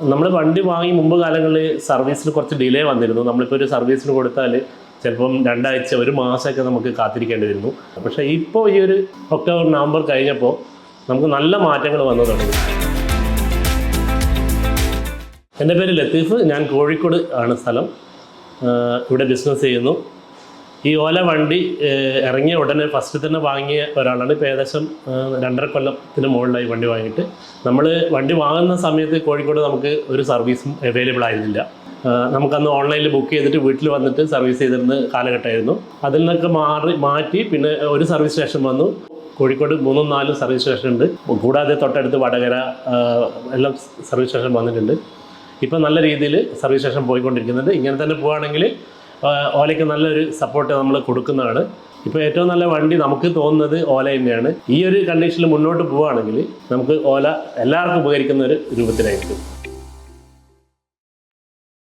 നമ്മൾ വണ്ടി വാങ്ങി മുമ്പ് കാലങ്ങളിൽ സർവീസിന് കുറച്ച് ഡിലേ വന്നിരുന്നു. നമ്മളിപ്പോൾ ഒരു സർവീസിന് കൊടുത്താൽ ചിലപ്പം 2 ആഴ്ച 1 മാസമൊക്കെ നമുക്ക് കാത്തിരിക്കേണ്ടി വരുന്നു. പക്ഷേ ഇപ്പോൾ ഈ ഒരു ഒക്ടോബർ നവംബർ കഴിഞ്ഞപ്പോൾ നമുക്ക് നല്ല മാറ്റങ്ങൾ വന്നു തുടങ്ങി. എൻ്റെ പേര് ലത്തീഫ്. ഞാൻ കോഴിക്കോട് ആണ് സ്ഥലം. ഇവിടെ ബിസിനസ് ചെയ്യുന്നു. ഈ ഓല വണ്ടി ഇറങ്ങിയ ഉടനെ ഫസ്റ്റ് തന്നെ വാങ്ങിയ ഒരാളാണ്. ഇപ്പോൾ ഏകദേശം 2.5 കൊല്ലത്തിന് മുകളിലായി വണ്ടി വാങ്ങിയിട്ട്. നമ്മൾ വണ്ടി വാങ്ങുന്ന സമയത്ത് കോഴിക്കോട് നമുക്ക് ഒരു സർവീസും അവൈലബിൾ ആയിരുന്നില്ല. നമുക്കന്ന് ഓൺലൈനിൽ ബുക്ക് ചെയ്തിട്ട് വീട്ടിൽ വന്നിട്ട് സർവീസ് ചെയ്തിരുന്ന കാലഘട്ടമായിരുന്നു. അതിൽ നിന്നൊക്കെ മാറ്റി പിന്നെ ഒരു സർവീസ് സ്റ്റേഷൻ വന്നു. കോഴിക്കോട് 3-4 സർവീസ് സ്റ്റേഷൻ ഉണ്ട്. കൂടാതെ തൊട്ടടുത്ത് വടകര എല്ലാം സർവീസ് സ്റ്റേഷൻ വന്നിട്ടുണ്ട്. ഇപ്പോൾ നല്ല രീതിയിൽ സർവീസ് സ്റ്റേഷൻ പോയിക്കൊണ്ടിരിക്കുന്നുണ്ട്. ഇങ്ങനെ തന്നെ പോവുകയാണെങ്കിൽ ഓലയ്ക്ക് നല്ലൊരു സപ്പോർട്ട് നമ്മൾ കൊടുക്കുന്നതാണ്. ഇപ്പോൾ ഏറ്റവും നല്ല വണ്ടി നമുക്ക് തോന്നുന്നത് ഓല തന്നെയാണ്. ഈ ഒരു കണ്ടീഷനിൽ മുന്നോട്ട് പോവുകയാണെങ്കിൽ നമുക്ക് ഓല എല്ലാവർക്കും ഉപകരിക്കുന്ന ഒരു രൂപത്തിലായിരിക്കും.